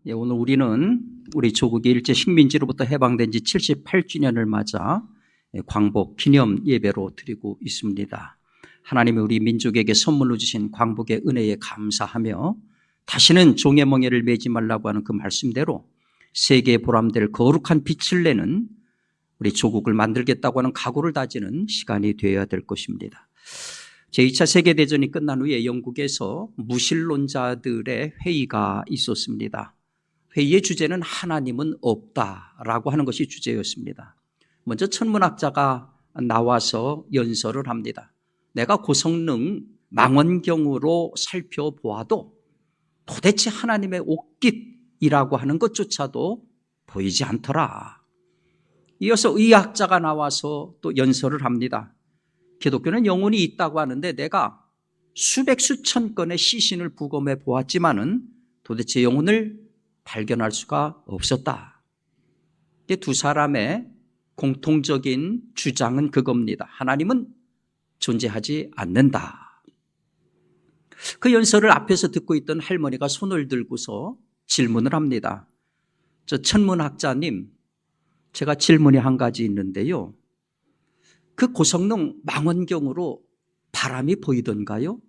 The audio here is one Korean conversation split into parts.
오늘 우리는 우리 조국이 일제 식민지로부터 해방된 지 78주년을 맞아 광복 기념 예배로 드리고 있습니다. 하나님이 우리 민족에게 선물로 주신 광복의 은혜에 감사하며 다시는 종의 멍에를 매지 말라고 하는 그 말씀대로 세계에 보람될 거룩한 빛을 내는 우리 조국을 만들겠다고 하는 각오를 다지는 시간이 되어야 될 것입니다. 제2차 세계대전이 끝난 후에 영국에서 무신론자들의 회의가 있었습니다. 회의의 주제는 하나님은 없다라고 하는 것이 주제였습니다. 먼저 천문학자가 나와서 연설을 합니다. 내가 고성능 망원경으로 살펴보아도 도대체 하나님의 옷깃이라고 하는 것조차도 보이지 않더라. 이어서 의학자가 나와서 또 연설을 합니다. 기독교는 영혼이 있다고 하는데 내가 수백 수천 건의 시신을 부검해 보았지만은 도대체 영혼을 발견할 수가 없었다. 두 사람의 공통적인 주장은 그겁니다. 하나님은 존재하지 않는다. 그 연설을 앞에서 듣고 있던 할머니가 손을 들고서 질문을 합니다. 저 천문학자님, 제가 질문이 한 가지 있는데요. 그 고성능 망원경으로 바람이 보이던가요?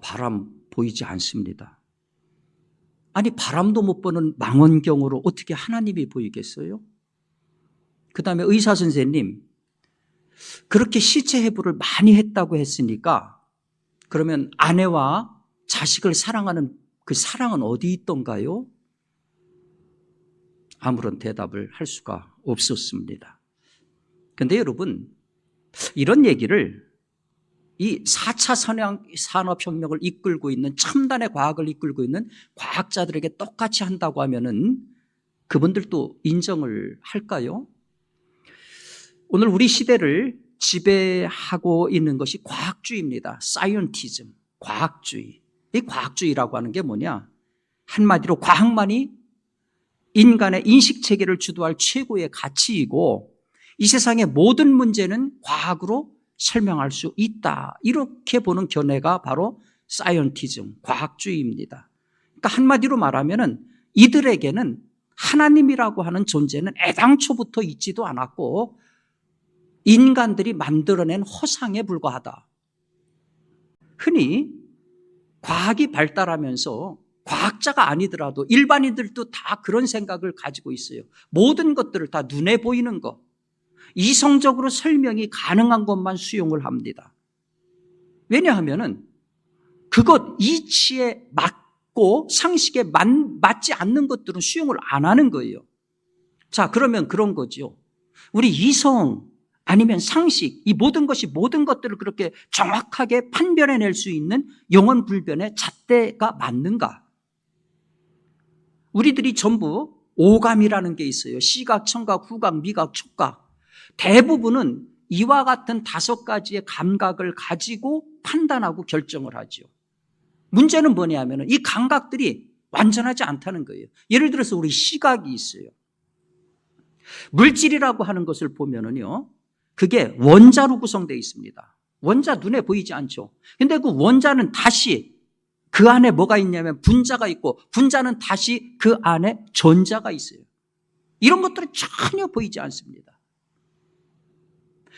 바람 보이지 않습니다. 아니, 바람도 못 보는 망원경으로 어떻게 하나님이 보이겠어요? 그 다음에 의사 선생님, 그렇게 시체 해부를 많이 했다고 했으니까 그러면 아내와 자식을 사랑하는 그 사랑은 어디 있던가요? 아무런 대답을 할 수가 없었습니다. 그런데 여러분, 이런 얘기를 이 4차 산업혁명을 이끌고 있는 첨단의 과학을 이끌고 있는 과학자들에게 똑같이 한다고 하면은 그분들도 인정을 할까요? 오늘 우리 시대를 지배하고 있는 것이 과학주의입니다. 사이언티즘, 과학주의. 이 과학주의라고 하는 게 뭐냐? 한마디로 과학만이 인간의 인식체계를 주도할 최고의 가치이고 이 세상의 모든 문제는 과학으로 설명할 수 있다. 이렇게 보는 견해가 바로 사이언티즘, 과학주의입니다. 그러니까 한마디로 말하면은 이들에게는 하나님이라고 하는 존재는 애당초부터 있지도 않았고 인간들이 만들어낸 허상에 불과하다. 흔히 과학이 발달하면서 과학자가 아니더라도 일반인들도 다 그런 생각을 가지고 있어요. 모든 것들을 다 눈에 보이는 것, 이성적으로 설명이 가능한 것만 수용을 합니다. 왜냐하면은 그것 이치에 맞고 상식에 맞지 않는 것들은 수용을 안 하는 거예요. 자, 그러면 그런 거죠. 우리 이성 아니면 상식, 이 모든 것이 모든 것들을 그렇게 정확하게 판별해낼 수 있는 영원불변의 잣대가 맞는가? 우리들이 전부 오감이라는 게 있어요. 시각, 청각, 후각, 미각, 촉각. 대부분은 이와 같은 5가지의 감각을 가지고 판단하고 결정을 하죠. 문제는 뭐냐면 이 감각들이 완전하지 않다는 거예요. 예를 들어서 우리 시각이 있어요. 물질이라고 하는 것을 보면은요, 그게 원자로 구성되어 있습니다. 원자 눈에 보이지 않죠. 근데 그 원자는 다시 그 안에 뭐가 있냐면 분자가 있고 분자는 다시 그 안에 전자가 있어요. 이런 것들은 전혀 보이지 않습니다.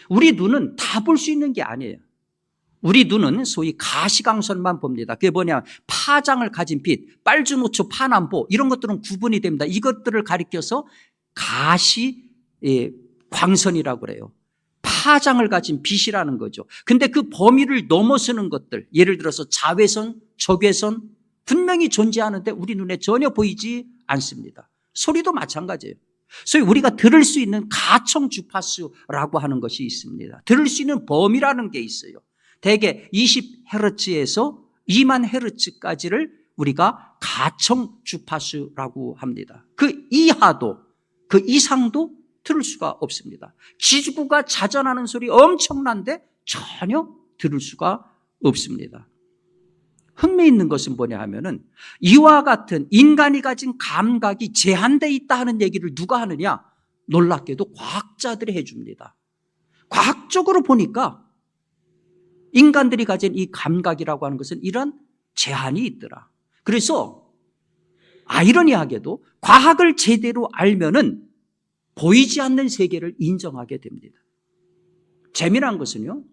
우리 눈은 다 볼 수 있는 게 아니에요. 우리 눈은 소위 가시광선만 봅니다. 그게 뭐냐, 파장을 가진 빛, 빨주노초, 파남보 이런 것들은 구분이 됩니다. 이것들을 가리켜서 가시광선이라고 그래요. 파장을 가진 빛이라는 거죠. 근데 그 범위를 넘어서는 것들, 예를 들어서 자외선, 적외선 분명히 존재하는데 우리 눈에 전혀 보이지 않습니다. 소리도 마찬가지예요. 소위 우리가 들을 수 있는 가청 주파수라고 하는 것이 있습니다. 들을 수 있는 범위라는 게 있어요. 대개 20Hz에서 2만 Hz까지를 우리가 가청 주파수라고 합니다. 그 이하도 그 이상도 들을 수가 없습니다. 지구가 자전하는 소리 엄청난데 전혀 들을 수가 없습니다. 흥미있는 것은 뭐냐 하면은 이와 같은 인간이 가진 감각이 제한되어 있다 하는 얘기를 누가 하느냐? 놀랍게도 과학자들이 해줍니다. 과학적으로 보니까 인간들이 가진 이 감각이라고 하는 것은 이런 제한이 있더라. 그래서 아이러니하게도 과학을 제대로 알면은 보이지 않는 세계를 인정하게 됩니다. 재미난 것은요,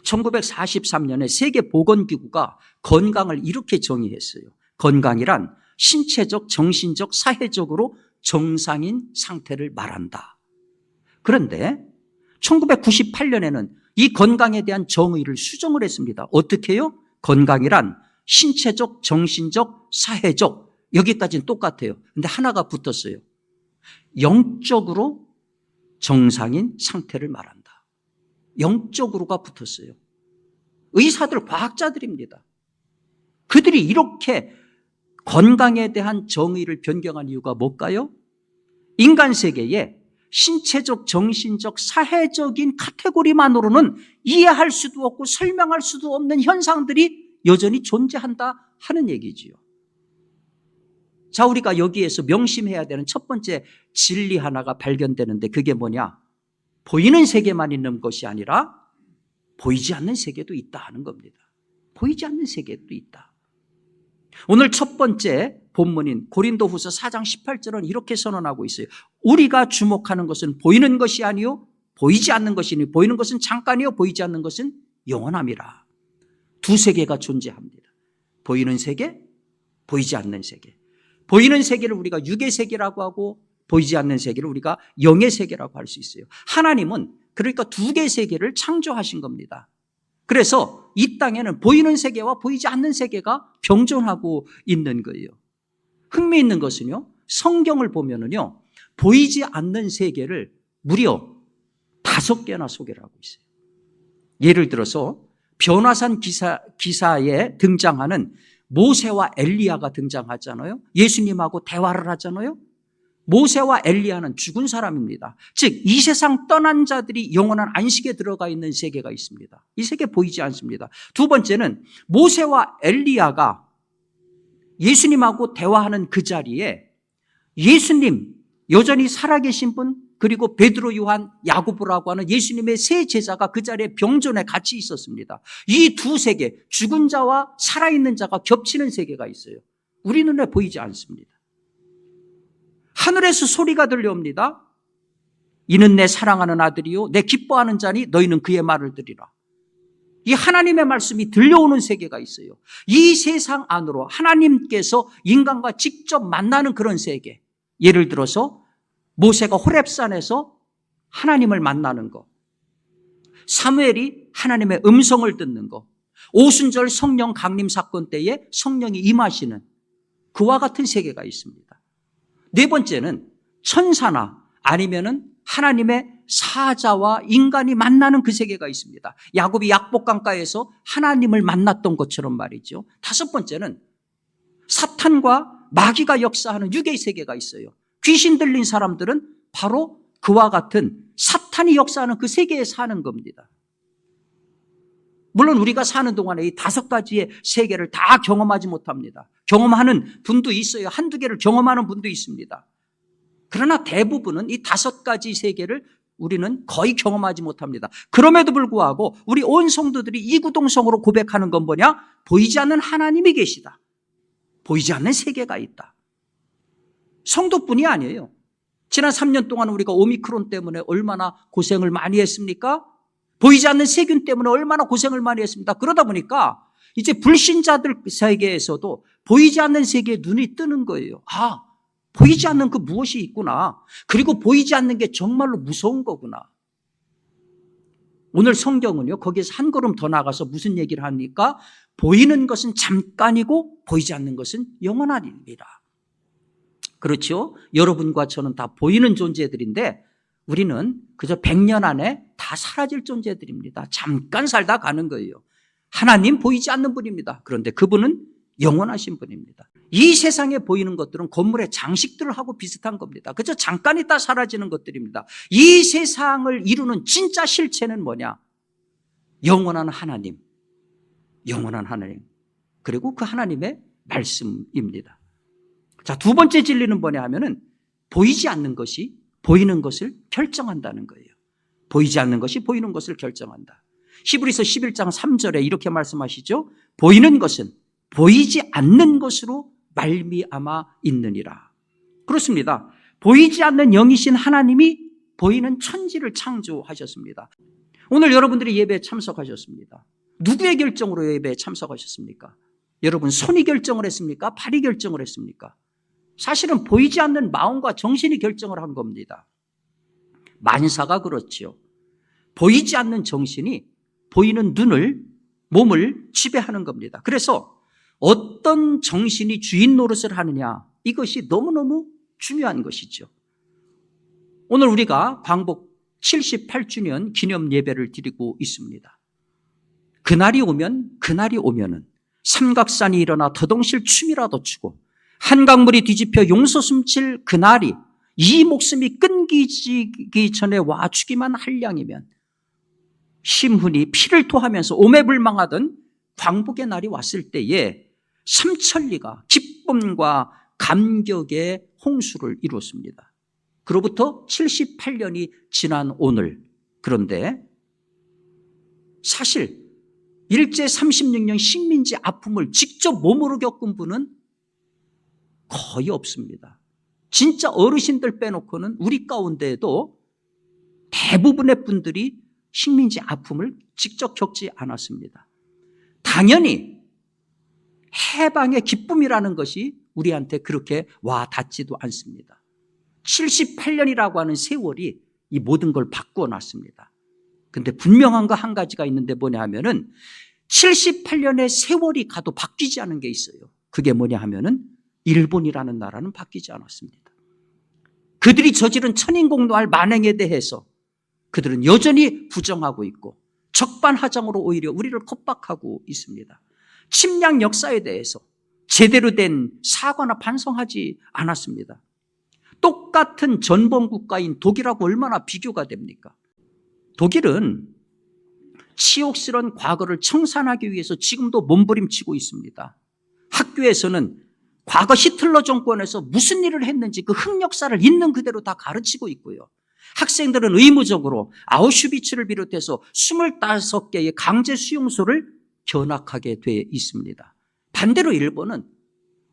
1943년에 세계보건기구가 건강을 이렇게 정의했어요. 건강이란 신체적, 정신적, 사회적으로 정상인 상태를 말한다. 그런데 1998년에는 이 건강에 대한 정의를 수정을 했습니다. 어떻게 해요? 건강이란 신체적, 정신적, 사회적, 여기까지는 똑같아요. 근데 하나가 붙었어요. 영적으로 정상인 상태를 말한다. 영적으로가 붙었어요. 의사들, 과학자들입니다. 그들이 이렇게 건강에 대한 정의를 변경한 이유가 뭘까요? 인간 세계에 신체적, 정신적, 사회적인 카테고리만으로는 이해할 수도 없고 설명할 수도 없는 현상들이 여전히 존재한다 하는 얘기지요. 자, 우리가 여기에서 명심해야 되는 첫 번째 진리 하나가 발견되는데 그게 뭐냐? 보이는 세계만 있는 것이 아니라 보이지 않는 세계도 있다 하는 겁니다. 보이지 않는 세계도 있다. 오늘 첫 번째 본문인 고린도후서 4장 18절은 이렇게 선언하고 있어요. 우리가 주목하는 것은 보이는 것이 아니요 보이지 않는 것이니 보이는 것은 잠깐이요 보이지 않는 것은 영원함이라. 두 세계가 존재합니다. 보이는 세계, 보이지 않는 세계. 보이는 세계를 우리가 육의 세계라고 하고 보이지 않는 세계를 우리가 영의 세계라고 할 수 있어요. 하나님은 그러니까 두 개의 세계를 창조하신 겁니다. 그래서 이 땅에는 보이는 세계와 보이지 않는 세계가 병존하고 있는 거예요. 흥미있는 것은요, 성경을 보면은요, 보이지 않는 세계를 무려 5개나 소개를 하고 있어요. 예를 들어서 변화산 기사에 등장하는 모세와 엘리야가 등장하잖아요. 예수님하고 대화를 하잖아요. 모세와 엘리야는 죽은 사람입니다. 즉 이 세상 떠난 자들이 영원한 안식에 들어가 있는 세계가 있습니다. 이 세계 보이지 않습니다. 두 번째는 모세와 엘리야가 예수님하고 대화하는 그 자리에 예수님, 여전히 살아계신 분, 그리고 베드로, 요한, 야고보라고 하는 예수님의 세 제자가 그 자리에 병존에 같이 있었습니다. 이 두 세계, 죽은 자와 살아있는 자가 겹치는 세계가 있어요. 우리 눈에 보이지 않습니다. 하늘에서 소리가 들려옵니다. 이는 내 사랑하는 아들이요 내 기뻐하는 자니 너희는 그의 말을 들으라. 이 하나님의 말씀이 들려오는 세계가 있어요. 이 세상 안으로 하나님께서 인간과 직접 만나는 그런 세계. 예를 들어서 모세가 호렙산에서 하나님을 만나는 것, 사무엘이 하나님의 음성을 듣는 것, 오순절 성령 강림 사건 때에 성령이 임하시는 그와 같은 세계가 있습니다. 네 번째는 천사나 아니면은 하나님의 사자와 인간이 만나는 그 세계가 있습니다. 야곱이 약복강가에서 하나님을 만났던 것처럼 말이죠. 다섯 번째는 사탄과 마귀가 역사하는 육의 세계가 있어요. 귀신 들린 사람들은 바로 그와 같은 사탄이 역사하는 그 세계에 사는 겁니다. 물론 우리가 사는 동안에 이 5가지의 세계를 다 경험하지 못합니다. 경험하는 분도 있어요. 한두 개를 경험하는 분도 있습니다. 그러나 대부분은 이 5가지 세계를 우리는 거의 경험하지 못합니다. 그럼에도 불구하고 우리 온 성도들이 이구동성으로 고백하는 건 뭐냐? 보이지 않는 하나님이 계시다. 보이지 않는 세계가 있다. 성도뿐이 아니에요. 지난 3년 동안 우리가 오미크론 때문에 얼마나 고생을 많이 했습니까? 보이지 않는 세균 때문에 얼마나 고생을 많이 했습니다. 그러다 보니까 이제 불신자들 세계에서도 보이지 않는 세계에 눈이 뜨는 거예요. 아, 보이지 않는 그 무엇이 있구나. 그리고 보이지 않는 게 정말로 무서운 거구나. 오늘 성경은요, 거기에서 한 걸음 더 나가서 무슨 얘기를 합니까? 보이는 것은 잠깐이고 보이지 않는 것은 영원하리라. 그렇죠? 여러분과 저는 다 보이는 존재들인데 우리는 그저 100년 안에 다 사라질 존재들입니다. 잠깐 살다 가는 거예요. 하나님 보이지 않는 분입니다. 그런데 그분은 영원하신 분입니다. 이 세상에 보이는 것들은 건물의 장식들하고 비슷한 겁니다. 그저 잠깐 있다 사라지는 것들입니다. 이 세상을 이루는 진짜 실체는 뭐냐? 영원한 하나님, 영원한 하나님, 그리고 그 하나님의 말씀입니다. 자, 두 번째 진리는 뭐냐 하면은 보이지 않는 것이 보이는 것을 결정한다는 거예요. 보이지 않는 것이 보이는 것을 결정한다. 히브리서 11장 3절에 이렇게 말씀하시죠. 보이는 것은 보이지 않는 것으로 말미암아 있느니라. 그렇습니다. 보이지 않는 영이신 하나님이 보이는 천지를 창조하셨습니다. 오늘 여러분들이 예배에 참석하셨습니다. 누구의 결정으로 예배에 참석하셨습니까? 여러분 손이 결정을 했습니까? 발이 결정을 했습니까? 사실은 보이지 않는 마음과 정신이 결정을 한 겁니다. 만사가 그렇지요. 보이지 않는 정신이 보이는 눈을, 몸을 지배하는 겁니다. 그래서 어떤 정신이 주인 노릇을 하느냐, 이것이 너무너무 중요한 것이죠. 오늘 우리가 광복 78주년 기념 예배를 드리고 있습니다. 그날이 오면은 삼각산이 일어나 더동실 춤이라도 추고 한강물이 뒤집혀 용서 숨칠 그날이 이 목숨이 끊기기 전에 와주기만 할 양이면 심훈이 피를 토하면서 오매불망하던 광복의 날이 왔을 때에 삼천리가 기쁨과 감격의 홍수를 이뤘습니다. 그로부터 78년이 지난 오늘, 그런데 사실 일제 36년 식민지 아픔을 직접 몸으로 겪은 분은 거의 없습니다. 진짜 어르신들 빼놓고는 우리 가운데에도 대부분의 분들이 식민지 아픔을 직접 겪지 않았습니다. 당연히 해방의 기쁨이라는 것이 우리한테 그렇게 와 닿지도 않습니다. 78년이라고 하는 세월이 이 모든 걸 바꾸어 놨습니다. 그런데 분명한 거 한 가지가 있는데 뭐냐 하면은 78년의 세월이 가도 바뀌지 않은 게 있어요. 그게 뭐냐 하면은 일본이라는 나라는 바뀌지 않았습니다. 그들이 저지른 천인공노할 만행에 대해서 그들은 여전히 부정하고 있고 적반하장으로 오히려 우리를 겁박하고 있습니다. 침략 역사에 대해서 제대로 된 사과나 반성하지 않았습니다. 똑같은 전범 국가인 독일하고 얼마나 비교가 됩니까? 독일은 치욕스러운 과거를 청산하기 위해서 지금도 몸부림치고 있습니다. 학교에서는 과거 히틀러 정권에서 무슨 일을 했는지 그 흑역사를 있는 그대로 다 가르치고 있고요. 학생들은 의무적으로 아우슈비츠를 비롯해서 25개의 강제 수용소를 견학하게 돼 있습니다. 반대로 일본은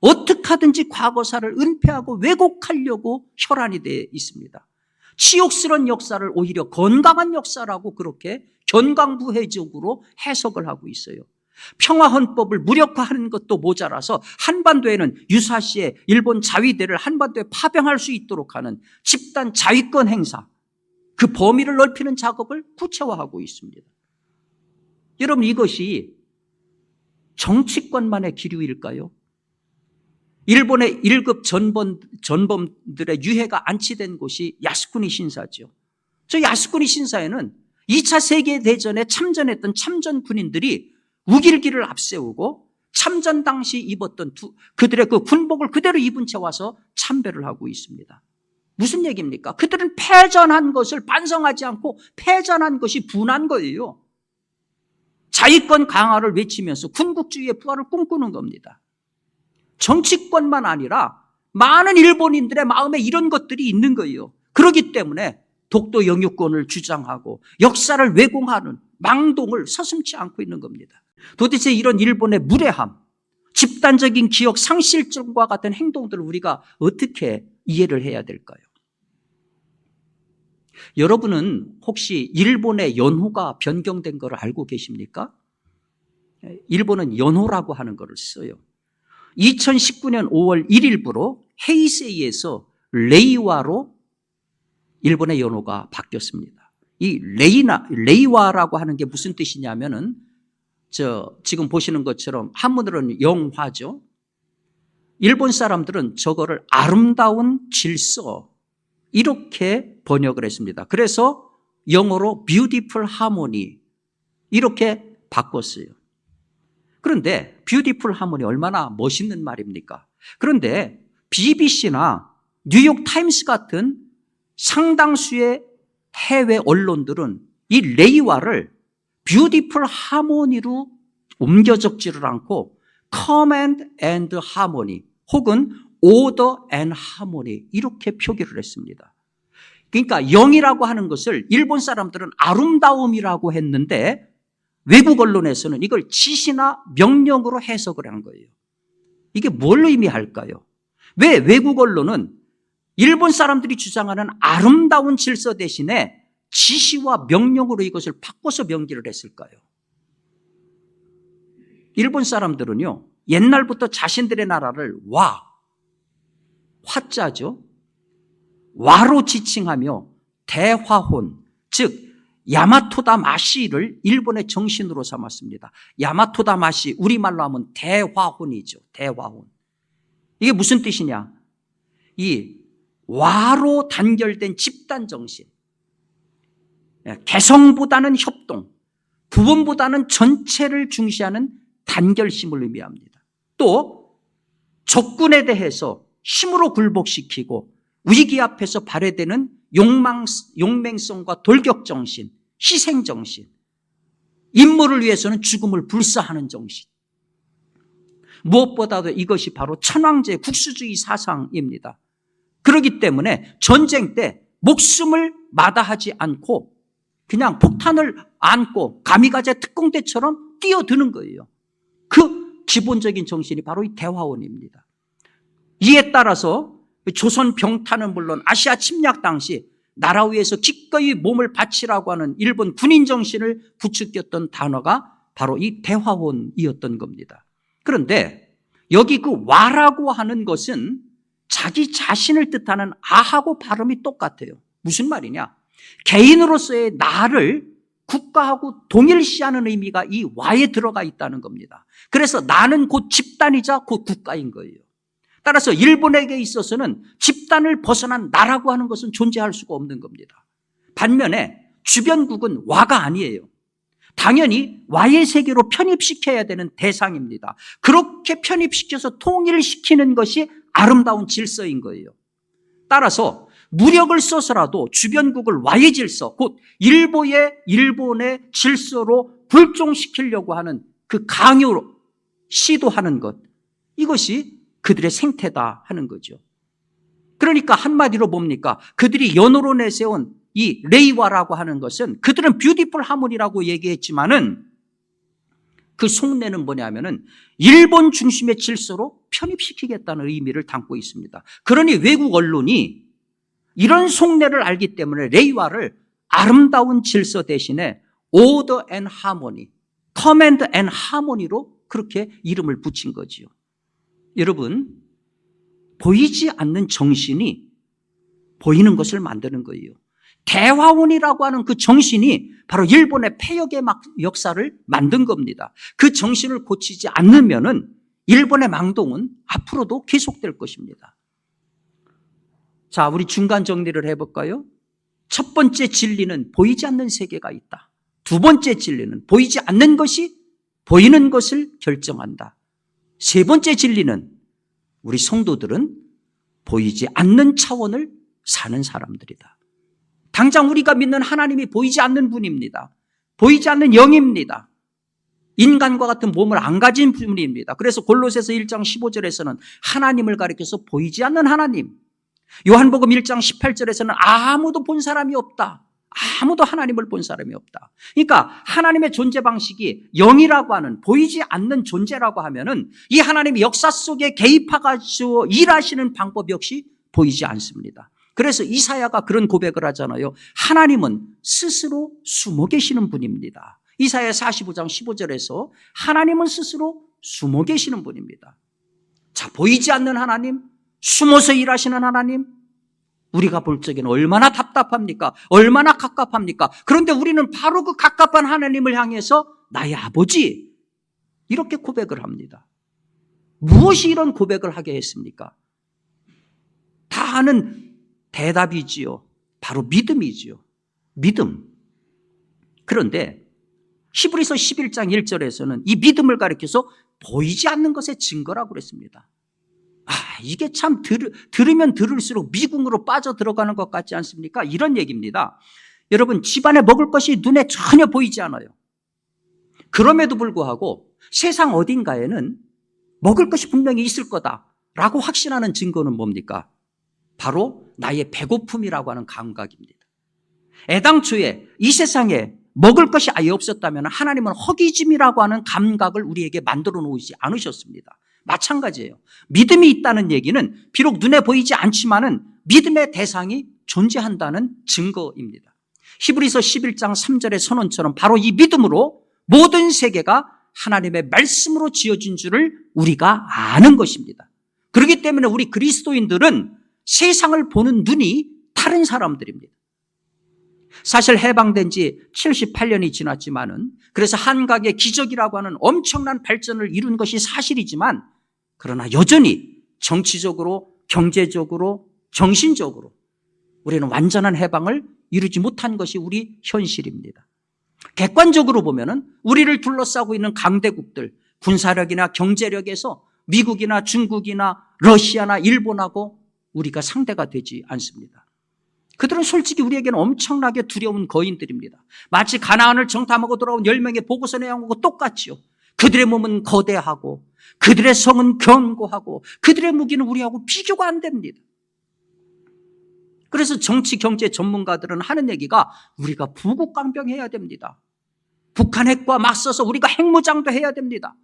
어떻게 하든지 과거사를 은폐하고 왜곡하려고 혈안이 되어 있습니다. 치욕스러운 역사를 오히려 건강한 역사라고 그렇게 견강부회적으로 해석을 하고 있어요. 평화헌법을 무력화하는 것도 모자라서 한반도에는 유사시에 일본 자위대를 한반도에 파병할 수 있도록 하는 집단 자위권 행사, 그 범위를 넓히는 작업을 구체화하고 있습니다. 여러분, 이것이 정치권만의 기류일까요? 일본의 1급 전범들의 유해가 안치된 곳이 야스쿠니 신사죠. 저 야스쿠니 신사에는 2차 세계대전에 참전했던 참전 군인들이 우길기를 앞세우고 참전 당시 입었던 그들의 그 군복을 그대로 입은 채 와서 참배를 하고 있습니다. 무슨 얘기입니까? 그들은 패전한 것을 반성하지 않고 패전한 것이 분한 거예요. 자위권 강화를 외치면서 군국주의의 부활을 꿈꾸는 겁니다. 정치권만 아니라 많은 일본인들의 마음에 이런 것들이 있는 거예요. 그렇기 때문에 독도 영유권을 주장하고 역사를 왜곡하는 망동을 서슴지 않고 있는 겁니다. 도대체 이런 일본의 무례함, 집단적인 기억 상실증과 같은 행동들을 우리가 어떻게 이해를 해야 될까요? 여러분은 혹시 일본의 연호가 변경된 걸 알고 계십니까? 일본은 연호라고 하는 것을 써요. 2019년 5월 1일부로 헤이세이에서 레이와로 일본의 연호가 바뀌었습니다. 이 레이와라고 하는 게 무슨 뜻이냐면은 지금 보시는 것처럼 한문으로는 영화죠. 일본 사람들은 저거를 아름다운 질서 이렇게 번역을 했습니다. 그래서 영어로 beautiful harmony 이렇게 바꿨어요. 그런데 beautiful harmony 얼마나 멋있는 말입니까? 그런데 BBC나 뉴욕 타임스 같은 상당수의 해외 언론들은 이 레이와를 beautiful harmony로 옮겨 적지를 않고 command and harmony 혹은 order and harmony 이렇게 표기를 했습니다. 그러니까 영이라고 하는 것을 일본 사람들은 아름다움이라고 했는데 외국 언론에서는 이걸 지시나 명령으로 해석을 한 거예요. 이게 뭘 의미할까요? 왜 외국 언론은 일본 사람들이 주장하는 아름다운 질서 대신에 지시와 명령으로 이것을 바꿔서 명기를 했을까요? 일본 사람들은요, 옛날부터 자신들의 나라를 화자죠. 와로 지칭하며 대화혼, 즉 야마토다 마시를 일본의 정신으로 삼았습니다. 야마토다 마시, 우리말로 하면 대화혼이죠. 대화혼. 이게 무슨 뜻이냐? 이 와로 단결된 집단 정신, 개성보다는 협동, 부분보다는 전체를 중시하는 단결심을 의미합니다. 또 적군에 대해서 힘으로 굴복시키고 위기 앞에서 발휘되는 용맹성과 돌격정신, 희생정신, 임무를 위해서는 죽음을 불사하는 정신. 무엇보다도 이것이 바로 천황제의 국수주의 사상입니다. 그렇기 때문에 전쟁 때 목숨을 마다하지 않고 그냥 폭탄을 안고 가미가제 특공대처럼 뛰어드는 거예요. 그 기본적인 정신이 바로 이 대화원입니다. 이에 따라서 조선 병탄은 물론 아시아 침략 당시 나라 위에서 기꺼이 몸을 바치라고 하는 일본 군인 정신을 부추겼던 단어가 바로 이 대화원이었던 겁니다. 그런데 여기 그 와라고 하는 것은 자기 자신을 뜻하는 아하고 발음이 똑같아요. 무슨 말이냐? 개인으로서의 나를 국가하고 동일시하는 의미가 이 와에 들어가 있다는 겁니다. 그래서 나는 곧 집단이자 곧 국가인 거예요. 따라서 일본에게 있어서는 집단을 벗어난 나라고 하는 것은 존재할 수가 없는 겁니다. 반면에 주변국은 와가 아니에요. 당연히 와의 세계로 편입시켜야 되는 대상입니다. 그렇게 편입시켜서 통일시키는 것이 아름다운 질서인 거예요. 따라서 무력을 써서라도 주변국을 와의 질서, 곧 일본의 질서로 불종시키려고 하는 그 강요로 시도하는 것, 이것이 그들의 생태다 하는 거죠. 그러니까 한마디로 뭡니까? 그들이 연호로 내세운 이 레이와라고 하는 것은 그들은 뷰티풀 하모니라고 얘기했지만은 그 속내는 뭐냐면은 일본 중심의 질서로 편입시키겠다는 의미를 담고 있습니다. 그러니 외국 언론이 이런 속내를 알기 때문에 레이와를 아름다운 질서 대신에 order and harmony, command and harmony로 그렇게 이름을 붙인 거지요. 여러분, 보이지 않는 정신이 보이는 것을 만드는 거예요. 대화원이라고 하는 그 정신이 바로 일본의 폐역의 역사를 만든 겁니다. 그 정신을 고치지 않으면은 일본의 망동은 앞으로도 계속될 것입니다. 자, 우리 중간 정리를 해볼까요? 첫 번째 진리는 보이지 않는 세계가 있다. 두 번째 진리는 보이지 않는 것이 보이는 것을 결정한다. 세 번째 진리는 우리 성도들은 보이지 않는 차원을 사는 사람들이다. 당장 우리가 믿는 하나님이 보이지 않는 분입니다. 보이지 않는 영입니다. 인간과 같은 몸을 안 가진 분입니다. 그래서 골로새서 1장 15절에서는 하나님을 가리켜서 보이지 않는 하나님, 요한복음 1장 18절에서는 아무도 본 사람이 없다. 아무도 하나님을 본 사람이 없다. 그러니까 하나님의 존재 방식이 영이라고 하는 보이지 않는 존재라고 하면은 이 하나님이 역사 속에 개입하가지고 일하시는 방법 역시 보이지 않습니다. 그래서 이사야가 그런 고백을 하잖아요. 하나님은 스스로 숨어 계시는 분입니다. 이사야 45장 15절에서 하나님은 스스로 숨어 계시는 분입니다. 자, 보이지 않는 하나님, 숨어서 일하시는 하나님, 우리가 볼 적에는 얼마나 답답합니까? 얼마나 갑갑합니까? 그런데 우리는 바로 그 갑갑한 하나님을 향해서 나의 아버지, 이렇게 고백을 합니다. 무엇이 이런 고백을 하게 했습니까? 다 아는 대답이지요. 바로 믿음이지요. 믿음. 그런데 히브리서 11장 1절에서는 이 믿음을 가리켜서 보이지 않는 것의 증거라고 그랬습니다. 이게 참 들으면 들을수록 미궁으로 빠져 들어가는 것 같지 않습니까? 이런 얘기입니다. 여러분, 집안에 먹을 것이 눈에 전혀 보이지 않아요. 그럼에도 불구하고 세상 어딘가에는 먹을 것이 분명히 있을 거다라고 확신하는 증거는 뭡니까? 바로 나의 배고픔이라고 하는 감각입니다. 애당초에 이 세상에 먹을 것이 아예 없었다면 하나님은 허기짐이라고 하는 감각을 우리에게 만들어 놓지 않으셨습니다. 마찬가지예요. 믿음이 있다는 얘기는 비록 눈에 보이지 않지만은 믿음의 대상이 존재한다는 증거입니다. 히브리서 11장 3절의 선언처럼 바로 이 믿음으로 모든 세계가 하나님의 말씀으로 지어진 줄을 우리가 아는 것입니다. 그렇기 때문에 우리 그리스도인들은 세상을 보는 눈이 다른 사람들입니다. 사실 해방된 지 78년이 지났지만은 그래서 한각의 기적이라고 하는 엄청난 발전을 이룬 것이 사실이지만 그러나 여전히 정치적으로, 경제적으로, 정신적으로 우리는 완전한 해방을 이루지 못한 것이 우리 현실입니다. 객관적으로 보면은 우리를 둘러싸고 있는 강대국들, 군사력이나 경제력에서 미국이나 중국이나 러시아나 일본하고 우리가 상대가 되지 않습니다. 그들은 솔직히 우리에게는 엄청나게 두려운 거인들입니다. 마치 가나안을 정탐하고 돌아온 10명의 보고서 내용하고 똑같지요. 그들의 몸은 거대하고 그들의 성은 견고하고 그들의 무기는 우리하고 비교가 안 됩니다. 그래서 정치, 경제 전문가들은 하는 얘기가 우리가 부국강병해야 됩니다. 북한 핵과 맞서서 우리가 핵무장도 해야 됩니다.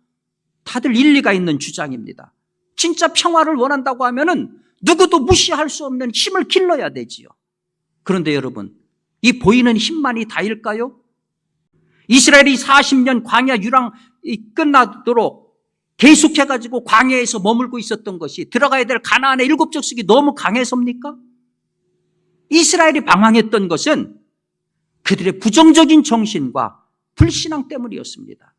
다들 일리가 있는 주장입니다. 진짜 평화를 원한다고 하면은 누구도 무시할 수 없는 힘을 길러야 되지요. 그런데 여러분, 이 보이는 힘만이 다일까요? 이스라엘이 40년 광야 유랑이 끝나도록 계속해가지고 광야에서 머물고 있었던 것이 들어가야 될 가나안의 7족속이 너무 강해서입니까? 이스라엘이 방황했던 것은 그들의 부정적인 정신과 불신앙 때문이었습니다.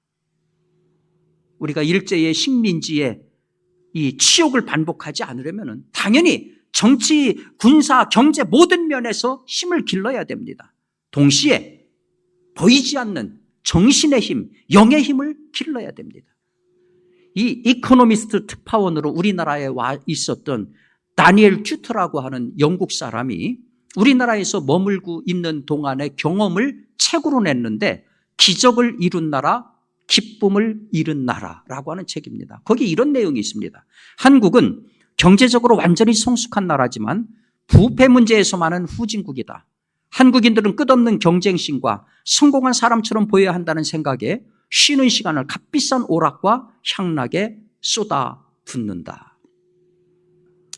우리가 일제의 식민지의 이 치욕을 반복하지 않으려면 당연히 정치, 군사, 경제 모든 면에서 힘을 길러야 됩니다. 동시에 보이지 않는 정신의 힘, 영의 힘을 길러야 됩니다. 이 이코노미스트 특파원으로 우리나라에 와 있었던 다니엘 튜터라고 하는 영국 사람이 우리나라에서 머물고 있는 동안의 경험을 책으로 냈는데 기적을 이룬 나라, 기쁨을 잃은 나라라고 하는 책입니다. 거기 이런 내용이 있습니다. 한국은 경제적으로 완전히 성숙한 나라지만 부패 문제에서 많은 후진국이다. 한국인들은 끝없는 경쟁심과 성공한 사람처럼 보여야 한다는 생각에 쉬는 시간을 값비싼 오락과 향락에 쏟아붓는다.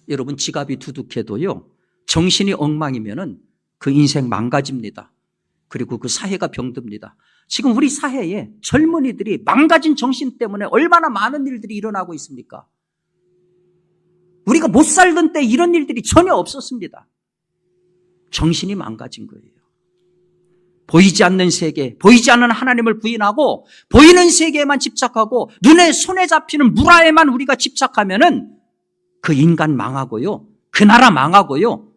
여러분, 지갑이 두둑해도요, 정신이 엉망이면은 그 인생 망가집니다. 그리고 그 사회가 병듭니다. 지금 우리 사회에 젊은이들이 망가진 정신 때문에 얼마나 많은 일들이 일어나고 있습니까? 우리가 못 살던 때 이런 일들이 전혀 없었습니다. 정신이 망가진 거예요. 보이지 않는 세계, 보이지 않는 하나님을 부인하고 보이는 세계에만 집착하고 눈에 손에 잡히는 물화에만 우리가 집착하면은 그 인간 망하고요, 그 나라 망하고요,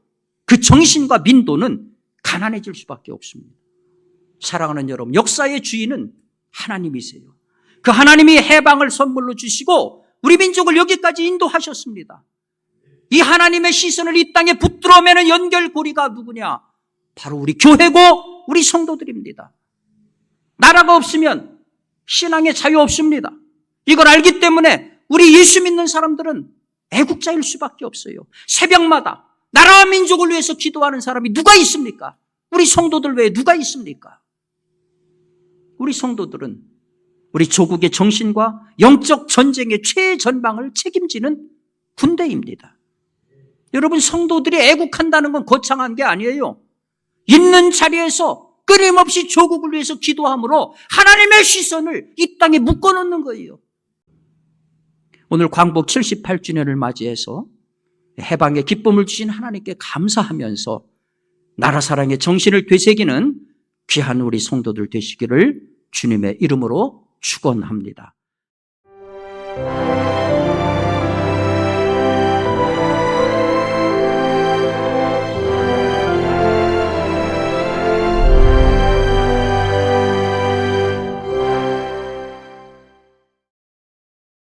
그 정신과 민도는 가난해질 수밖에 없습니다. 사랑하는 여러분, 역사의 주인은 하나님이세요. 그 하나님이 해방을 선물로 주시고 우리 민족을 여기까지 인도하셨습니다. 이 하나님의 시선을 이 땅에 붙들어 매는 연결고리가 누구냐? 바로 우리 교회고 우리 성도들입니다. 나라가 없으면 신앙의 자유 없습니다. 이걸 알기 때문에 우리 예수 믿는 사람들은 애국자일 수밖에 없어요. 새벽마다 나라와 민족을 위해서 기도하는 사람이 누가 있습니까? 우리 성도들 외에 누가 있습니까? 우리 성도들은 우리 조국의 정신과 영적 전쟁의 최전방을 책임지는 군대입니다. 여러분, 성도들이 애국한다는 건 거창한 게 아니에요. 있는 자리에서 끊임없이 조국을 위해서 기도함으로 하나님의 시선을 이 땅에 묶어놓는 거예요. 오늘 광복 78주년을 맞이해서 해방의 기쁨을 주신 하나님께 감사하면서 나라 사랑의 정신을 되새기는 귀한 우리 성도들 되시기를 주님의 이름으로 축원합니다.